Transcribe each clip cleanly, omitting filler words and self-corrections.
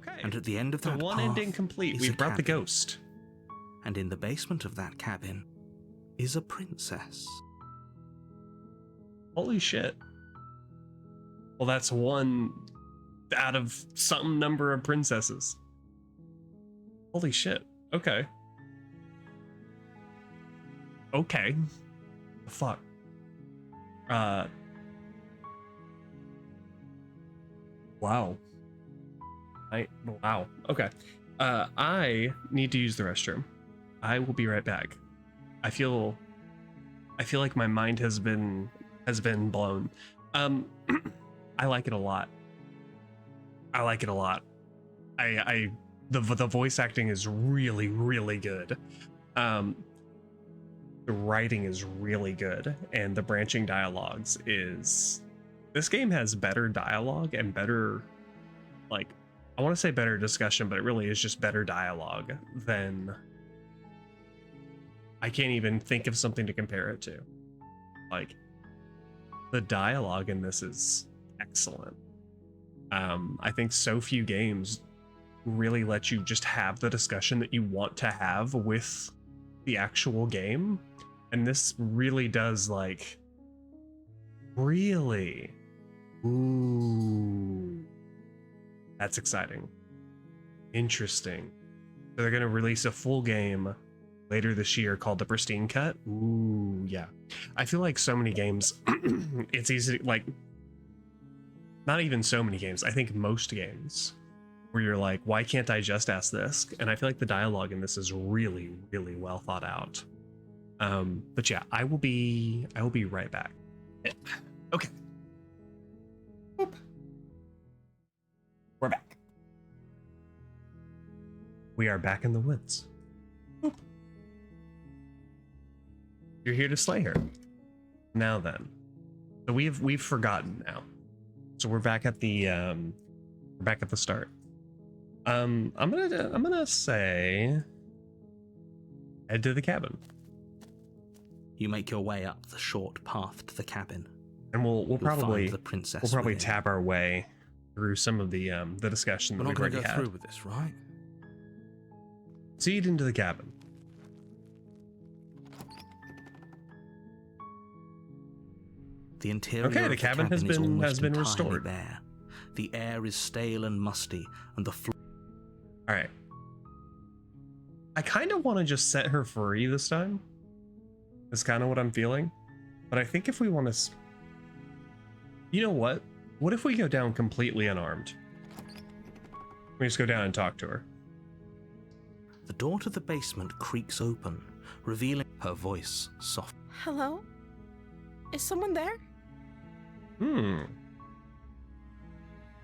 Okay. And at the end of that one path ending complete. is We a brought the cabin. ghost. And in the basement of that cabin is a princess. Holy shit. Well, that's one out of some number of princesses. Holy shit. Okay. Okay. The fuck. Wow. Wow. Okay. I need to use the restroom. I will be right back. I feel like my mind has been blown. I like it a lot. The voice acting is really, really good. The writing is really good, and the branching dialogues is... This game has better dialogue and better, like, I want to say better discussion, but it really is just better dialogue than... I can't even think of something to compare it to. Like, the dialogue in this is excellent. I think so few games really let you just have the discussion that you want to have with the actual game. And this really does, like, really. Ooh. That's exciting. Interesting. So they're going to release a full game later this year called the Pristine Cut. Ooh, yeah. I feel like so many games, it's easy, like, not even so many games. I think most games where you're like, why can't I just ask this? And I feel like the dialogue in this is really, really well thought out. But yeah, I will be right back. Okay. Boop. We're back. We are back in the woods. Boop. You're here to slay her. Now then. So we've forgotten now. So we're back at the start. I'm gonna say head to the cabin. You make your way up the short path to the cabin. And we'll probably the princess we'll probably within. tap our way through some of the discussion that We're we've not going to already go had. through with this, right? Proceed into the cabin. The interior Okay, of the cabin has is been almost entirely restored. bare. The air is stale and musty, and the floor. All right. I kind of want to just set her free this time. That's kind of what I'm feeling. But I think if we want to... You know what? What if we go down completely unarmed? We just go down and talk to her. The door to the basement creaks open, revealing her voice soft. Hello? Is someone there?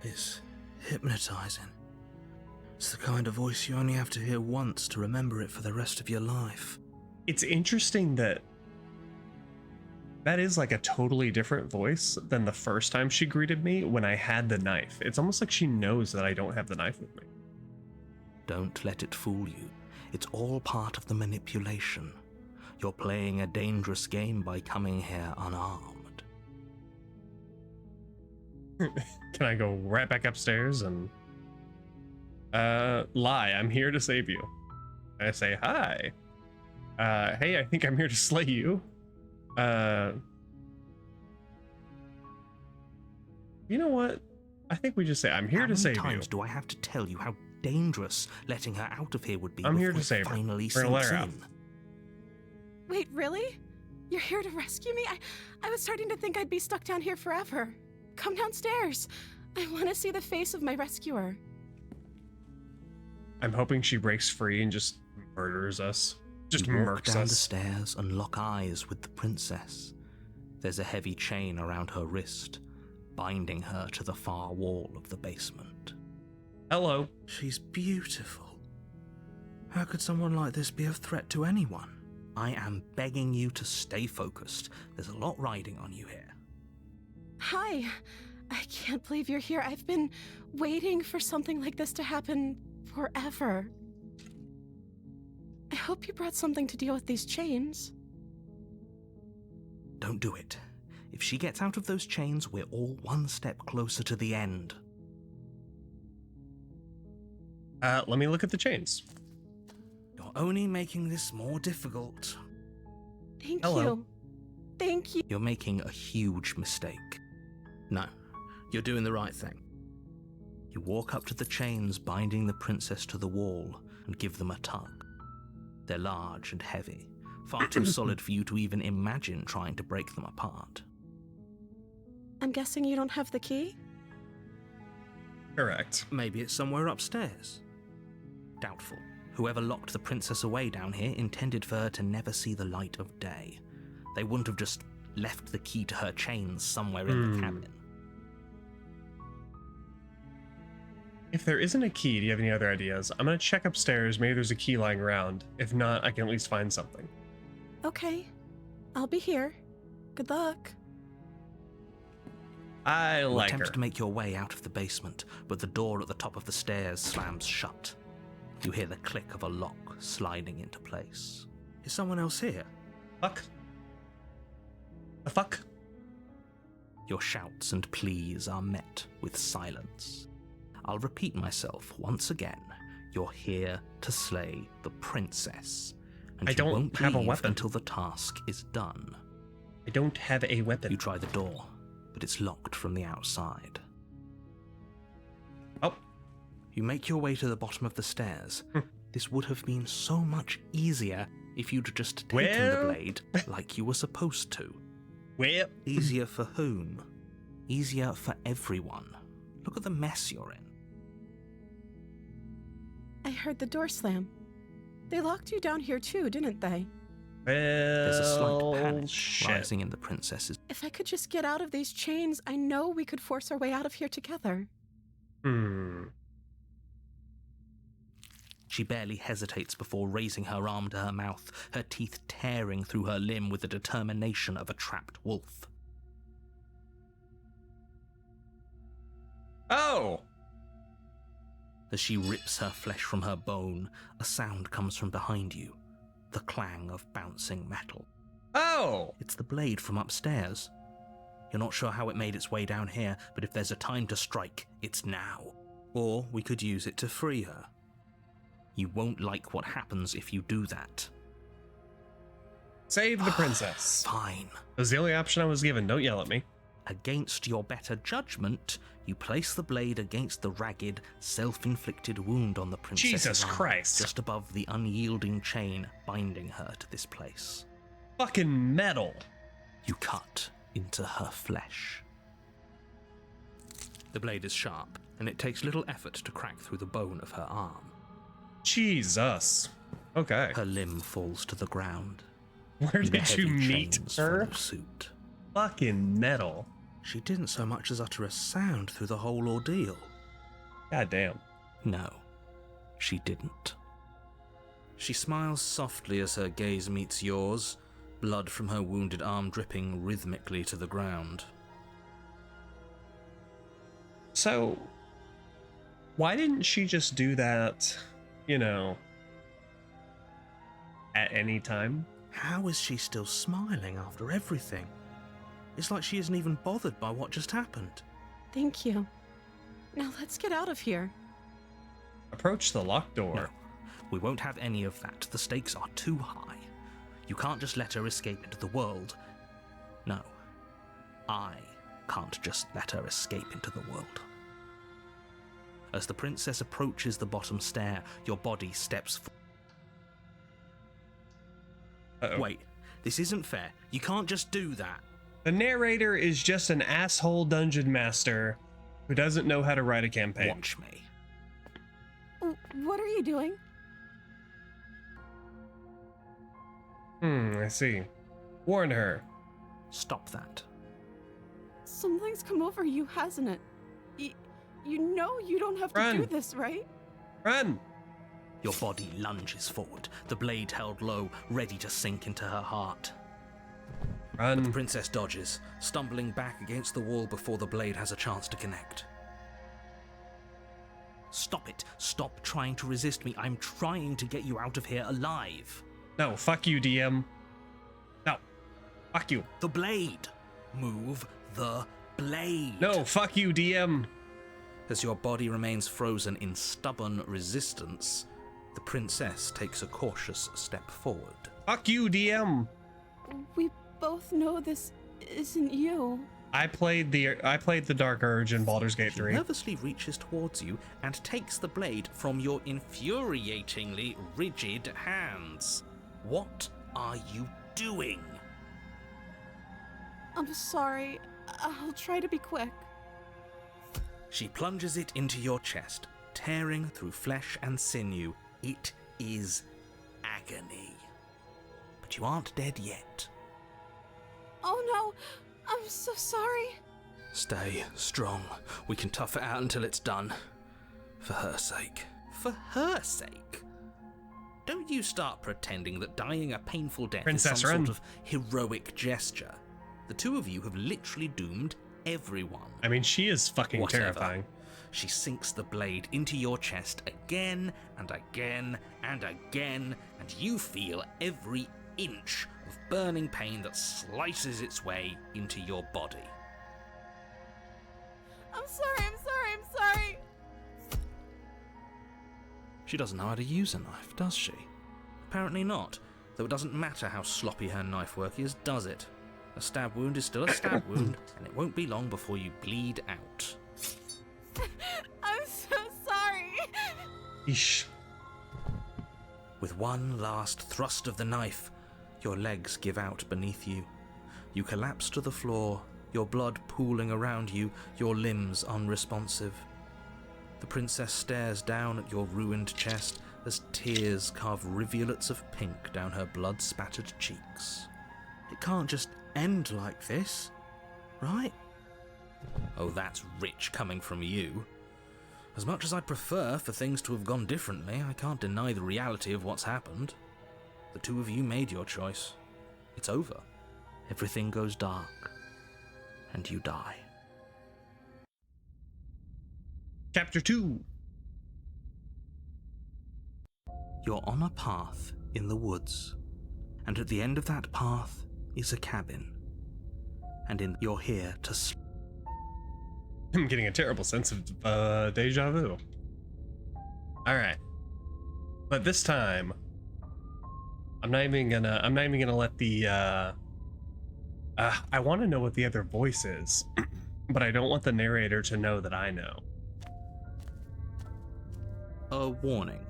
It's hypnotizing. It's the kind of voice you only have to hear once to remember it for the rest of your life. It's interesting that that is like a totally different voice than the first time she greeted me when I had the knife. It's almost like she knows that I don't have the knife with me. Don't let it fool you. It's all part of the manipulation. You're playing a dangerous game by coming here unarmed. Can I go right back upstairs and lie? I'm here to save you. I say hi. Hey, I think I'm here to slay you. You know what? I think we just say I'm here to save you. How many times do I have to tell you how dangerous letting her out of here would be? I'm here to before it save her. finally We're gonna let sinks her out. in? Wait, really? You're here to rescue me? I was starting to think I'd be stuck down here forever. Come downstairs. I want to see the face of my rescuer. I'm hoping she breaks free and just murders us. Just You walk murks down the us. stairs and lock eyes with the princess. There's a heavy chain around her wrist, binding her to the far wall of the basement. Hello. She's beautiful. How could someone like this be a threat to anyone? I am begging you to stay focused. There's a lot riding on you here. Hi. I can't believe you're here. I've been waiting for something like this to happen forever. I hope you brought something to deal with these chains. Don't do it. If she gets out of those chains, we're all one step closer to the end. Let me look at the chains. You're only making this more difficult. Thank Hello. you. Thank you. You're making a huge mistake. No, you're doing the right thing. You walk up to the chains binding the princess to the wall and give them a tug. They're large and heavy, far too solid for you to even imagine trying to break them apart. I'm guessing you don't have the key? Correct. Maybe it's somewhere upstairs. Doubtful. Whoever locked the princess away down here intended for her to never see the light of day. They wouldn't have just left the key to her chains somewhere in the cabin. If there isn't a key, do you have any other ideas? I'm gonna check upstairs. Maybe there's a key lying around. If not, I can at least find something. Okay. I'll be here. Good luck. I You like attempt her. to make your way out of the basement, but the door at the top of the stairs slams shut. You hear the click of a lock sliding into place. Is someone else here? Fuck. The fuck? Your shouts and pleas are met with silence. I'll repeat myself once again. You're here to slay the princess, and I you don't won't have a leave weapon. until the task is done. I don't have a weapon. You try the door, but it's locked from the outside. Oh, You make your way to the bottom of the stairs. This would have been so much easier if you'd just taken Well- the blade like you were supposed to. well. Easier for whom? Easier for everyone. Look at the mess you're in. I heard the door slam. They locked you down here too, didn't they? There's a slight panic shit. rising in the princess's. If I could just get out of these chains, I know we could force our way out of here together. She barely hesitates before raising her arm to her mouth, her teeth tearing through her limb with the determination of a trapped wolf. Oh! As she rips her flesh from her bone, a sound comes from behind you, the clang of bouncing metal. Oh! It's the blade from upstairs. You're not sure how it made its way down here, but if there's a time to strike, it's now. Or we could use it to free her. You won't like what happens if you do that. Save the princess. Fine. That was the only option I was given. Don't yell at me. Against your better judgment, you place the blade against the ragged, self-inflicted wound on the princess's Jesus arm, Christ. just above the unyielding chain binding her to this place. Fucking metal. You cut into her flesh. The blade is sharp, and it takes little effort to crack through the bone of her arm. Jesus. Okay. Her limb falls to the ground. Where The did you heavy meet chains her? follow suit. Fucking metal. She didn't so much as utter a sound through the whole ordeal. God damn. No, she didn't. She smiles softly as her gaze meets yours, blood from her wounded arm dripping rhythmically to the ground. So, why didn't she just do that, you know, at any time? How is she still smiling after everything? It's like she isn't even bothered by what just happened. Thank you. Now let's get out of here. Approach the locked door. No, we won't have any of that. The stakes are too high. You can't just let her escape into the world. No, I can't just let her escape into the world. As the princess approaches the bottom stair, your body steps forward. Uh-oh. Wait, this isn't fair. You can't just do that. The narrator is just an asshole dungeon master who doesn't know how to write a campaign. Watch me. What are you doing? I see. Warn her. Stop that. Something's come over you, hasn't it? You know you don't have to Run. do this, right? Run! Your body lunges forward, the blade held low, ready to sink into her heart. The Run. princess dodges, stumbling back against the wall before the blade has a chance to connect. Stop it. Stop trying to resist me. I'm trying to get you out of here alive. No, fuck you, DM. No. Fuck you. The blade. Move the blade. No, fuck you, DM. As your body remains frozen in stubborn resistance, the princess takes a cautious step forward. Fuck you, DM. We both know this isn't you. I played the Dark Urge in Baldur's Gate She 3. nervously reaches towards you and takes the blade from your infuriatingly rigid hands. What are you doing? I'm sorry. I'll try to be quick. She plunges it into your chest, tearing through flesh and sinew. It is agony. But you aren't dead yet. Oh no, I'm so sorry. Stay strong. We can tough it out until it's done. For her sake. For her sake? Don't you start pretending that dying a painful death Princess is some Ren. sort of heroic gesture. The two of you have literally doomed everyone. I mean, she is fucking Whatever. terrifying. She sinks the blade into your chest again and again and again, and you feel every inch of burning pain that slices its way into your body. I'm sorry. She doesn't know how to use a knife, does she? Apparently not, though it doesn't matter how sloppy her knife work is, does it? A stab wound is still a stab wound, and it won't be long before you bleed out. I'm so sorry. Eesh. With one last thrust of the knife, your legs give out beneath you. You collapse to the floor, your blood pooling around you, your limbs unresponsive. The princess stares down at your ruined chest as tears carve rivulets of pink down her blood-spattered cheeks. It can't just end like this, right? Oh, that's rich coming from you. As much as I'd prefer for things to have gone differently, I can't deny the reality of what's happened. The two of you made your choice. It's over. Everything goes dark, and you die. Chapter 2. You're on a path in the woods, and at the end of that path is a cabin. And you're here to I'm getting a terrible sense of deja vu. All right, but this time, I'm not even gonna let the. I want to know what the other voice is, but I don't want the narrator to know that I know. A warning.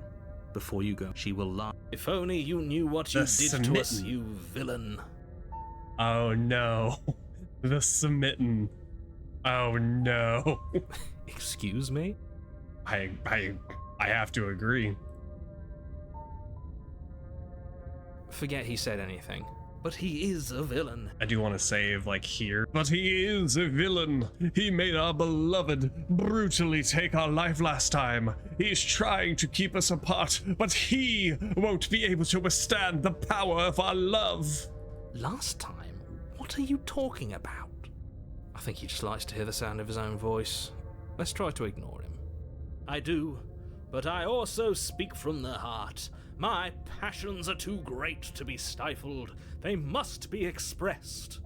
Before you go, she will lie. If only you knew what you The did to us, smitten. you villain. Oh no, the smitten. Oh no. Excuse me? I have to agree. Forget he said anything. But he is a villain. I do want to save like here. But he is a villain. He made our beloved brutally take our life last time. He's trying to keep us apart, but he won't be able to withstand the power of our love. Last time? What are you talking about? I think he just likes to hear the sound of his own voice. Let's try to ignore him. I do, but I also speak from the heart. My passions are too great to be stifled. They must be expressed.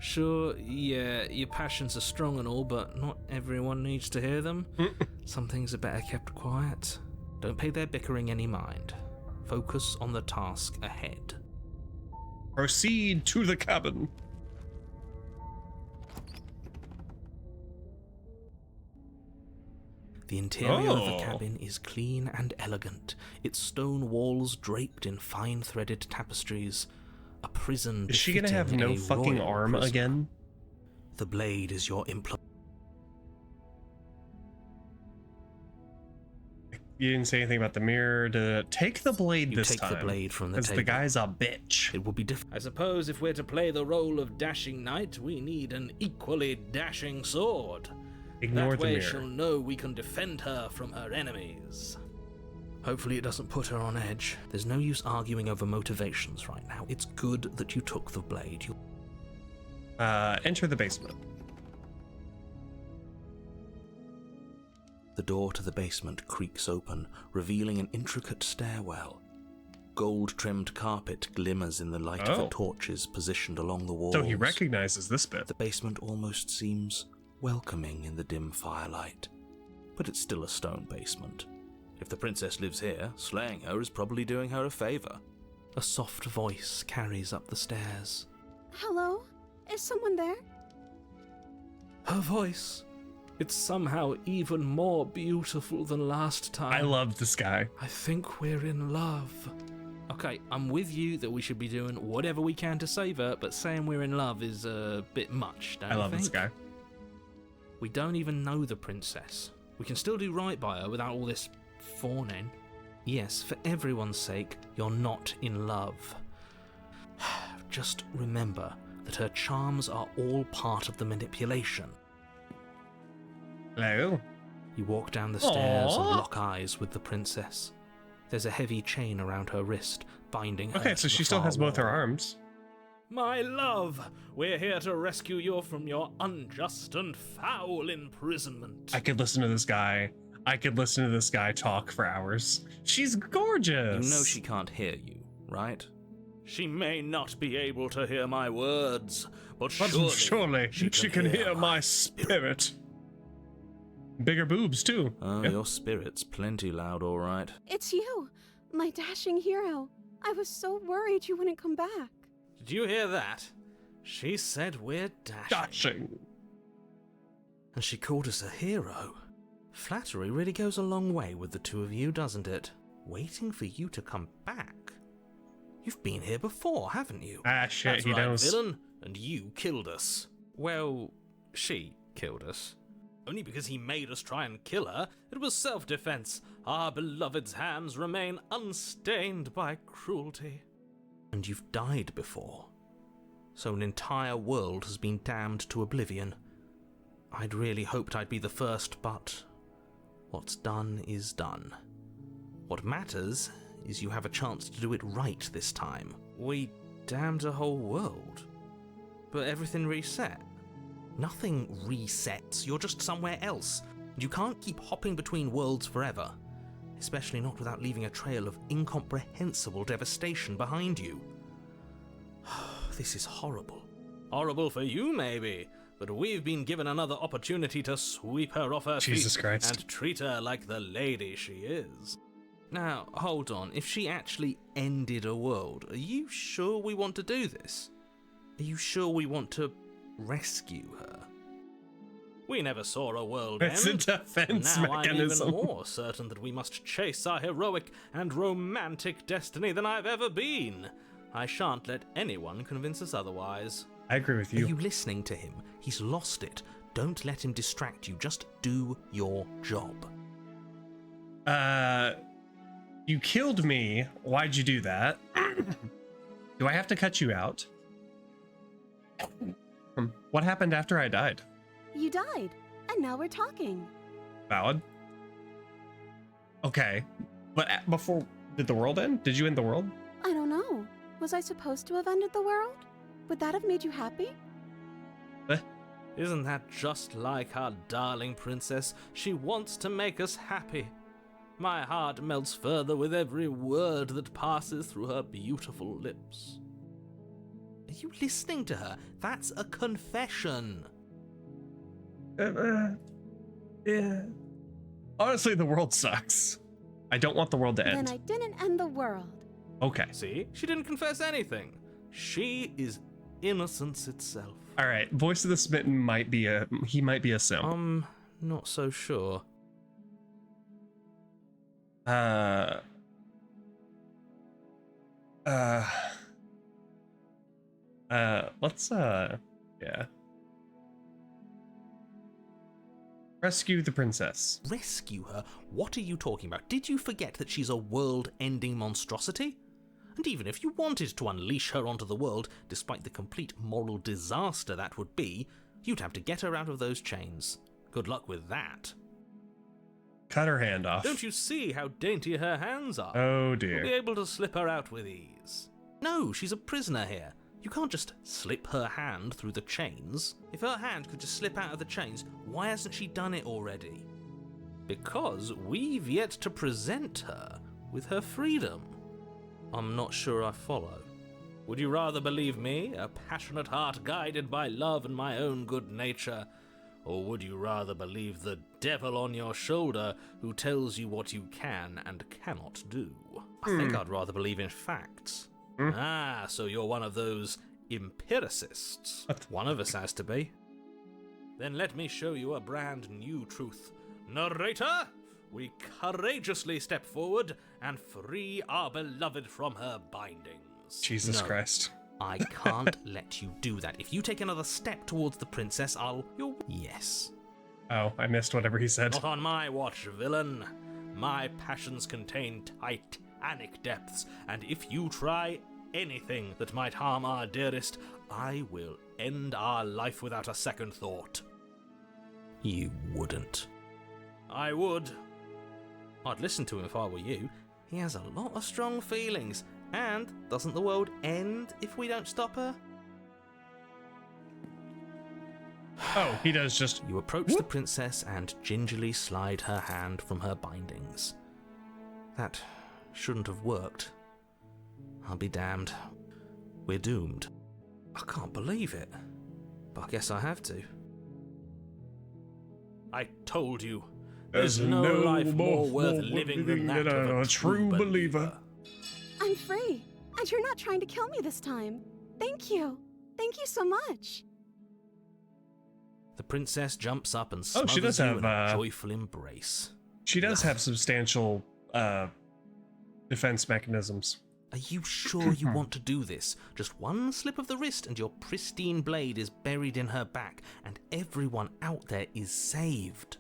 Sure, yeah, your passions are strong and all, but not everyone needs to hear them. Some things are better kept quiet. Don't pay their bickering any mind. Focus on the task ahead. Proceed to the cabin. The interior of the Oh. cabin is clean and elegant, its stone walls draped in fine-threaded tapestries. A prison. Is she gonna have befitting no a fucking royal arm prisoner. again? The blade is your implement. You didn't say anything about the mirror. To take the blade You this take time. the blade from the Because table. the guy's a bitch. It will be different. I suppose if we're to play the role of dashing knight, we need an equally dashing sword. Ignore That the way mirror. she'll know we can defend her from her enemies. Hopefully it doesn't put her on edge. There's no use arguing over motivations right now. It's good that you took the blade. Enter the basement. The door to the basement creaks open, revealing an intricate stairwell. Gold-trimmed carpet glimmers in the light of Oh. the torches positioned along the walls. So he recognizes this bit. The basement almost seems welcoming in the dim firelight. but it's still a stone basement. If the princess lives here, slaying her is probably doing her a favour. A soft voice carries up the stairs. Hello? Is someone there? Her voice. It's somehow even more beautiful than last time. I love this guy. I think we're in love. Okay, I'm with you that we should be doing whatever we can to save her, but saying we're in love is a bit much, don't you I love think? this guy. We don't even know the princess. We can still do right by her without all this fawning. Yes, for everyone's sake, you're not in love. Just remember that her charms are all part of the manipulation. Hello. You walk down the stairs and Aww. lock eyes with the princess. There's a heavy chain around her wrist, binding her Okay, to so the she still far has both her wall. arms. My love, we're here to rescue you from your unjust and foul imprisonment. I could listen to this guy. I could listen to this guy talk for hours. She's gorgeous. You know she can't hear you, right? She may not be able to hear my words, but surely she can hear my spirit. Bigger boobs, too. Oh, Yep. your spirit's plenty loud, all right. It's you, my dashing hero. I was so worried you wouldn't come back. Did you hear that? She said we're dashing. Dashing. And she called us a hero. Flattery really goes a long way with the two of you, doesn't it? Waiting for you to come back. You've been here before, haven't you? Ah, shit, That's he right, knows. villain. And you killed us. Well, she killed us. Only because he made us try and kill her. It was self-defense. Our beloved's hands remain unstained by cruelty. And you've died before. So an entire world has been damned to oblivion. I'd really hoped I'd be the first, but what's done is done. What matters is you have a chance to do it right this time. We damned a whole world, but everything reset. Nothing resets, you're just somewhere else. You can't keep hopping between worlds forever, especially not without leaving a trail of incomprehensible devastation behind you. This is horrible. Horrible for you, maybe, but we've been given another opportunity to sweep her off her Jesus feet Christ. and treat her like the lady she is. Now, hold on, if she actually ended a world, are you sure we want to do this? Are you sure we want to rescue her? We never saw a world It's a end. defense Now mechanism. I'm even more certain that we must chase our heroic and romantic destiny than I've ever been. I shan't let anyone convince us otherwise. I agree with Are you. you listening to him? He's lost it. Don't let him distract you. Just do your job. You killed me. Why'd you do that? Do I have to cut you out? What happened after I died? You died, and now we're talking. Valid. Okay. But before, did the world end? Did you end the world? I don't know. Was I supposed to have ended the world? Would that have made you happy? Isn't that just like our darling princess? She wants to make us happy. My heart melts further with every word that passes through her beautiful lips. Are you listening to her? That's a confession. Yeah. Honestly, the world sucks. I don't want the world to end. Then I didn't end the world. Okay. See? She didn't confess anything. She is innocence itself. All right. Voice of the Smitten might be a simp. I'm not so sure. Let's yeah. Rescue the princess. Rescue her? What are you talking about? Did you forget that she's a world-ending monstrosity? And even if you wanted to unleash her onto the world, despite the complete moral disaster that would be, you'd have to get her out of those chains. Good luck with that. Cut her hand off. Don't you see how dainty her hands are? Oh You'll be dear. able to slip her out with ease. No, she's a prisoner here. You can't just slip her hand through the chains. If her hand could just slip out of the chains, why hasn't she done it already? Because we've yet to present her with her freedom. I'm not sure I follow. Would you rather believe me, a passionate heart guided by love and my own good nature, Or would you rather believe the devil on your shoulder who tells you what you can and cannot do? I think I'd rather believe in facts. Ah, so you're one of those empiricists. One of us has to be. Then let me show you a brand new truth. Narrator, we courageously step forward and free our beloved from her bindings. Jesus No, Christ. I can't let you do that. If you take another step towards the princess, Yes. Oh, I missed whatever he said. Not on my watch, villain. My passions contain titanic depths, and if you try anything that might harm our dearest, I will end our life without a second thought. You wouldn't. I would. I'd listen to him if I were you. He has a lot of strong feelings. And doesn't the world end if we don't stop her? Oh, he does just... You approach the princess and gingerly slide her hand from her bindings. That shouldn't have worked. I'll be damned. We're doomed. I can't believe it. But I guess I have to. I told you. There's no life more worth living than that of a true believer. I'm free, and you're not trying to kill me this time. Thank you. Thank you so much. The princess jumps up and Oh, she smothers does you in a have, joyful embrace. She does have substantial defense mechanisms. Are you sure you want to do this? Just one slip of the wrist and your pristine blade is buried in her back, and everyone out there is saved.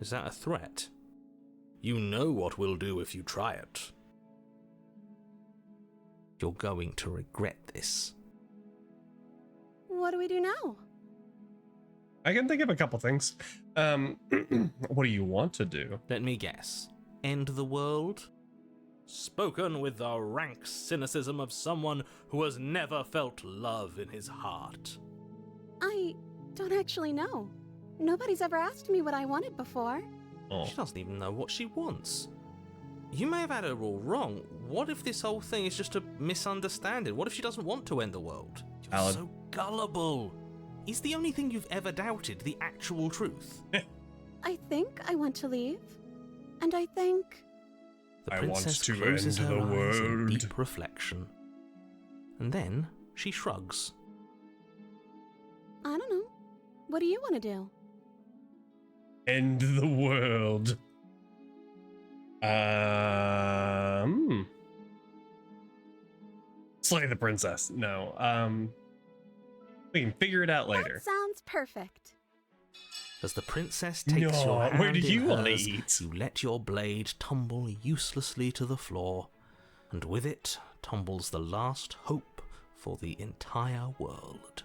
Is that a threat? You know what we'll do if you try it. You're going to regret this. What do we do now? I can think of a couple things. What do you want to do? Let me guess. End the world? Spoken with the rank cynicism of someone who has never felt love in his heart. I don't actually know. Nobody's ever asked me what I wanted before. Oh. She doesn't even know what she wants. You may have had her all wrong. What if this whole thing is just a misunderstanding? What if she doesn't want to end the world? You're Alan. so gullible. Is the only thing you've ever doubted the actual truth? I think I want to leave. And I think... The I want princess to closes end her the eyes in world. deep reflection. And then she shrugs. I don't know. What do you want to do? End the world. Slay the princess. No. We can figure it out later. That sounds perfect. As the princess takes No, your hand where do in you wanna hers, eat? you let your blade tumble uselessly to the floor, and with it tumbles the last hope for the entire world.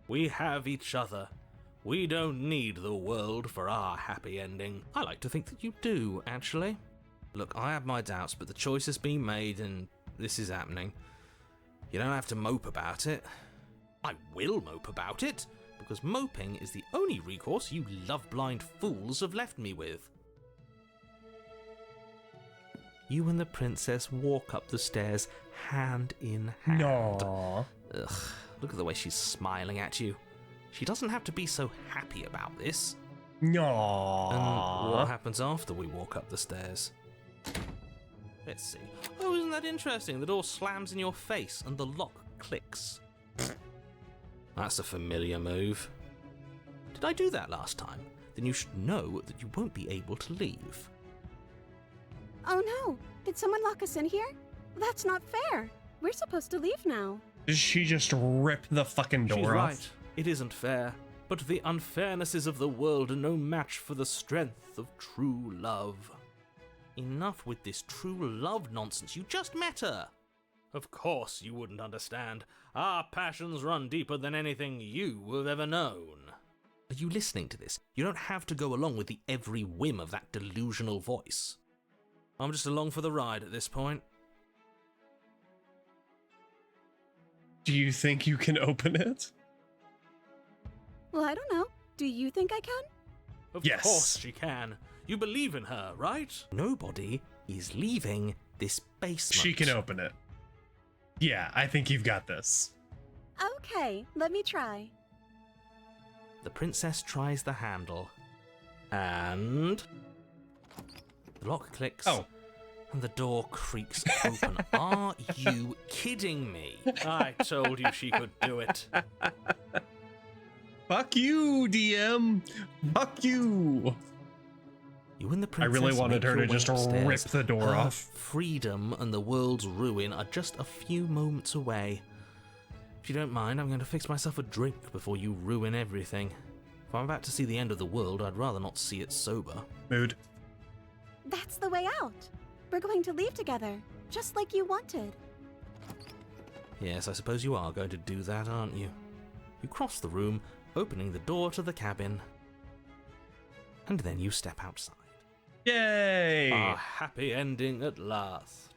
We have each other. We don't need the world for our happy ending. I like to think that you do, actually. Look, I have my doubts, but the choice has been made and this is happening. You don't have to mope about it. I will mope about it, because moping is the only recourse you love-blind fools have left me with. You and the princess walk up the stairs hand in hand. No. Ugh, look at the way she's smiling at you. She doesn't have to be so happy about this. No. And what happens after we walk up the stairs? Let's see. Oh, isn't that interesting? The door slams in your face and the lock clicks. That's a familiar move. Did I do that last time? Then you should know that you won't be able to leave. Oh no! Did someone lock us in here? That's not fair. We're supposed to leave now. Did she just rip the fucking door She's off? right. It isn't fair. But the unfairnesses of the world are no match for the strength of true love. Enough with this true love nonsense. You just met her. Of course you wouldn't understand. Our passions run deeper than anything you have ever known. Are you listening to this? You don't have to go along with the every whim of that delusional voice. I'm just along for the ride at this point. Do you think you can open it? Well, I don't know. Do you think I can? Of Yes. course she can. You believe in her, right? Nobody is leaving this basement. She can open it. Yeah, I think you've got this. Okay, let me try. The princess tries the handle, and the lock clicks. Oh. And the door creaks open. Are you kidding me? I told you she could do it. Fuck you, DM. Fuck you. You and the I princess really wanted make her to your way just upstairs. rip the door Her off. freedom and the world's ruin are just a few moments away. If you don't mind, I'm going to fix myself a drink before you ruin everything. If I'm about to see the end of the world, I'd rather not see it sober. Mood. That's the way out. We're going to leave together, just like you wanted. Yes, I suppose you are going to do that, aren't you? You cross the room, opening the door to the cabin, and then you step outside. Yay! A happy ending at last.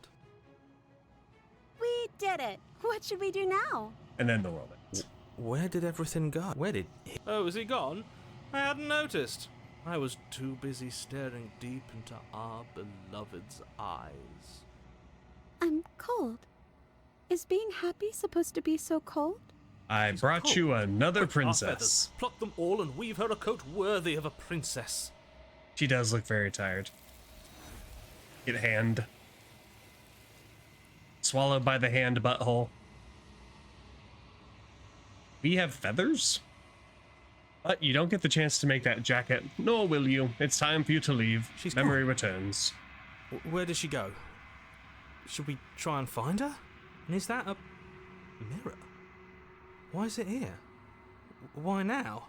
We did it. What should we do now? And then the world ends. Where did everything go? Where did he... Oh, is he gone? I hadn't noticed. I was too busy staring deep into our beloved's eyes. I'm cold. Is being happy supposed to be so cold? I She's brought cold. you another Quick, our feathers, princess. pluck them all and weave her a coat worthy of a princess. She does look very tired. Get hand. Swallowed by the hand butthole. We have feathers? But you don't get the chance to make that jacket, nor will you. It's time for you to leave. She's Memory gone. returns. Where does she go? Should we try and find her? And is that a mirror? Why is it here? Why now?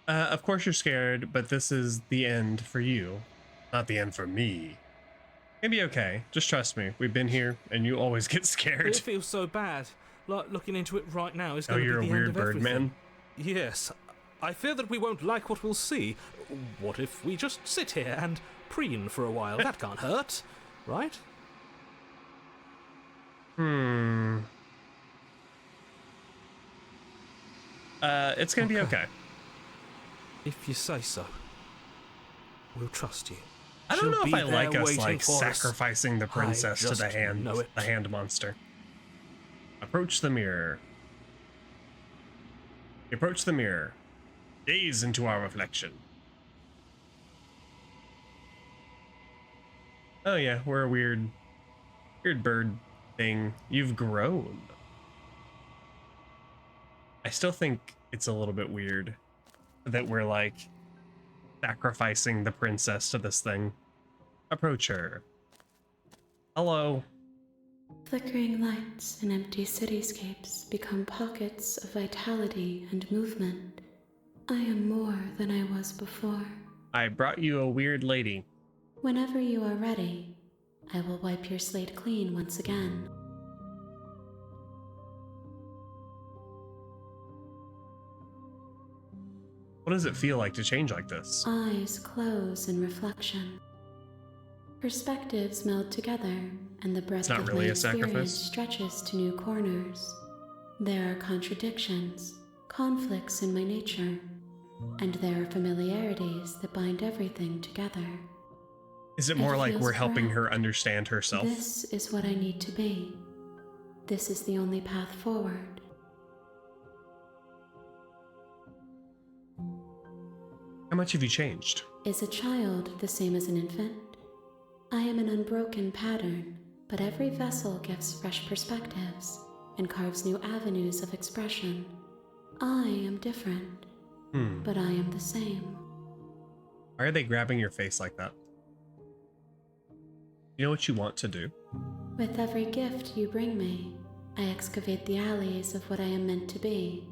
Of course you're scared, but this is the end for you. Not the end for me. Maybe okay. Just trust me. We've been here, and you always get scared. It feels so bad. Like looking into it right now is Oh, going to be you're the a weird end of bird, everything. man. Yes. I fear that we won't like what we'll see. What if we just sit here and preen for a while? That can't hurt, right? It's gonna be okay. If you say so. We'll trust you. I don't She'll know if be I like there us waiting like for us. sacrificing the princess to the just hand, know it. the hand monster. Approach the mirror. Approach the mirror. Gaze into our reflection. Oh yeah, we're a weird bird thing. You've grown. I still think it's a little bit weird that we're like sacrificing the princess to this thing. Approach her. Hello. Flickering lights and empty cityscapes become pockets of vitality and movement. I am more than I was before. I brought you a weird lady. Whenever you are ready, I will wipe your slate clean once again. What does it feel like to change like this? Eyes close in reflection. Perspectives meld together, and the breadth not of really my a experience sacrifice. stretches to new corners. There are contradictions, conflicts in my nature, and there are familiarities that bind everything together. Is it It more like feels we're helping correct. her understand herself? This is what I need to be. This is the only path forward. How much have you changed? Is a child the same as an infant? I am an unbroken pattern, but every vessel gives fresh perspectives and carves new avenues of expression. I am different, but I am the same. Why are they grabbing your face like that? You know what you want to do? With every gift you bring me, I excavate the alleys of what I am meant to be,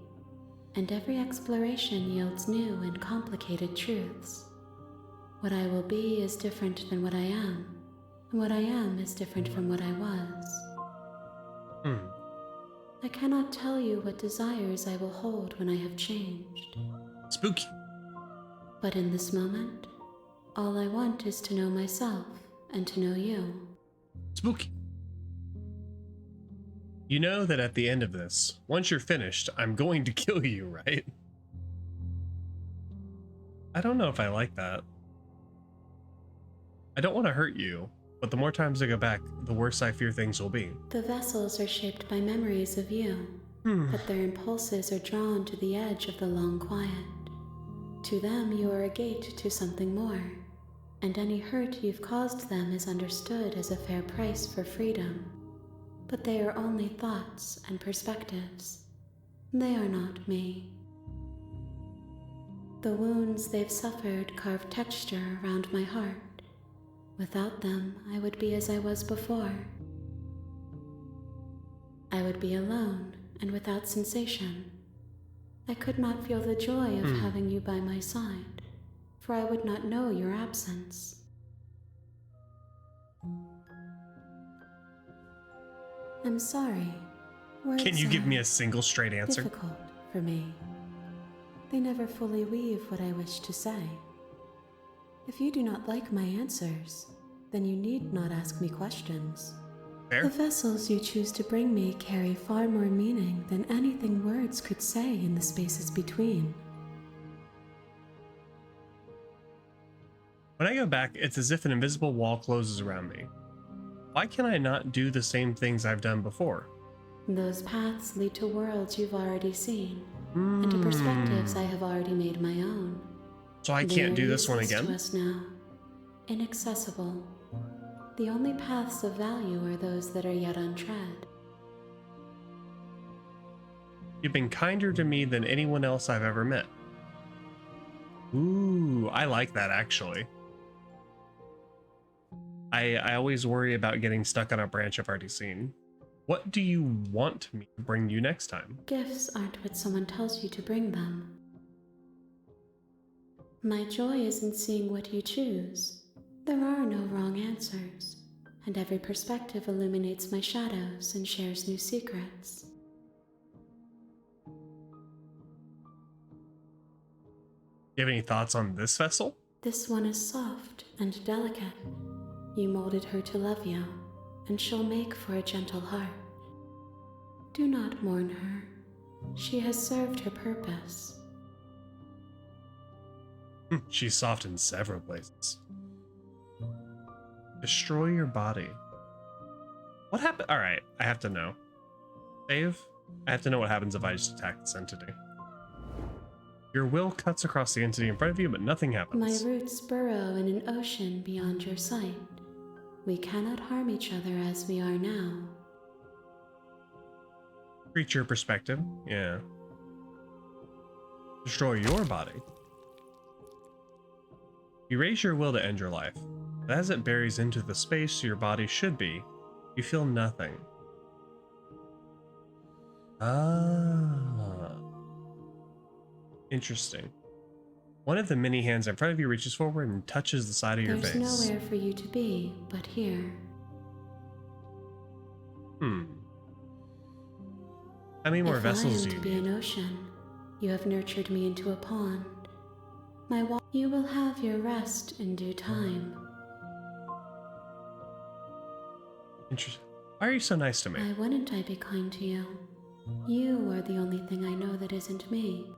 and every exploration yields new and complicated truths. What I will be is different than what I am, and what I am is different from what I was. I cannot tell you what desires I will hold when I have changed. Spooky. But in this moment, all I want is to know myself and to know you. Spooky. You know that at the end of this, once you're finished, I'm going to kill you, right? I don't know if I like that. I don't want to hurt you, but the more times I go back, the worse I fear things will be. The vessels are shaped by memories of you, but their impulses are drawn to the edge of the long quiet. To them, you are a gate to something more, and any hurt you've caused them is understood as a fair price for freedom. But they are only thoughts and perspectives. They are not me. The wounds they've suffered carve texture around my heart. Without them, I would be as I was before. I would be alone and without sensation. I could not feel the joy of having you by my side, for I would not know your absence. I'm sorry. Words Can you give are me a single straight answer? difficult for me. They never fully weave what I wish to say. If you do not like my answers, then you need not ask me questions. Fair. The vessels you choose to bring me carry far more meaning than anything words could say in the spaces between. When I go back, it's as if an invisible wall closes around me. Why can I not do the same things I've done before? Those paths lead to worlds you've already seen, and to perspectives I have already made my own. So I They can't are do this one useless again? to us now, inaccessible. The only paths of value are those that are yet untread. You've been kinder to me than anyone else I've ever met. Ooh, I like that actually. I always worry about getting stuck on a branch I've already seen. What do you want me to bring you next time? Gifts aren't what someone tells you to bring them. My joy is in seeing what you choose. There are no wrong answers, and every perspective illuminates my shadows and shares new secrets. You have any thoughts on this vessel? This one is soft and delicate. You molded her to love you, and she'll make for a gentle heart. Do not mourn her. She has served her purpose. She's soft in several places. Destroy your body. What happened? All right, I have to know. Save? I have to know what happens if I just attack this entity. Your will cuts across the entity in front of you, but nothing My happens. roots burrow in an ocean beyond your sight. We cannot harm each other as we are now. Creature perspective. Yeah. Destroy your body. You raise your will to end your life, but as it buries into the space your body should be, you feel nothing. Ah. Interesting. One of the many hands in front of you reaches forward and touches the side of your There's face. nowhere for you to be but here. How many more If vessels I do am you to be need? an ocean, you have nurtured me into a pond. You will have your rest in due time. Interesting. Why are you so nice to me? Why wouldn't I be kind to you? You are the only thing I know that isn't me.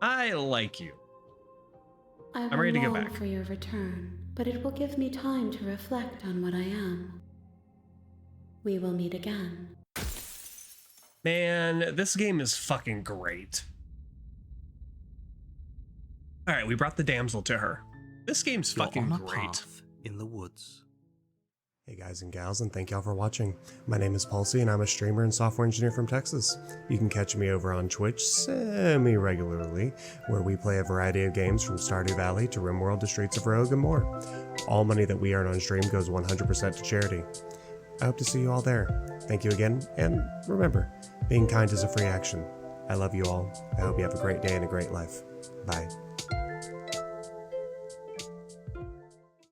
I like you. I I'm ready to will go long back. for your return, but it will give me time to reflect on what I am. We will meet again. Man, this game is fucking great. Alright, we brought the damsel to her. This game's You're fucking on a great. path in the woods. Hey guys and gals, and thank y'all for watching. My name is Palsy, and I'm a streamer and software engineer from Texas. You can catch me over on Twitch semi-regularly, where we play a variety of games from Stardew Valley to RimWorld to Streets of Rogue and more. All money that we earn on stream goes 100% to charity. I hope to see you all there. Thank you again, and remember, being kind is a free action. I love you all. I hope you have a great day and a great life. Bye.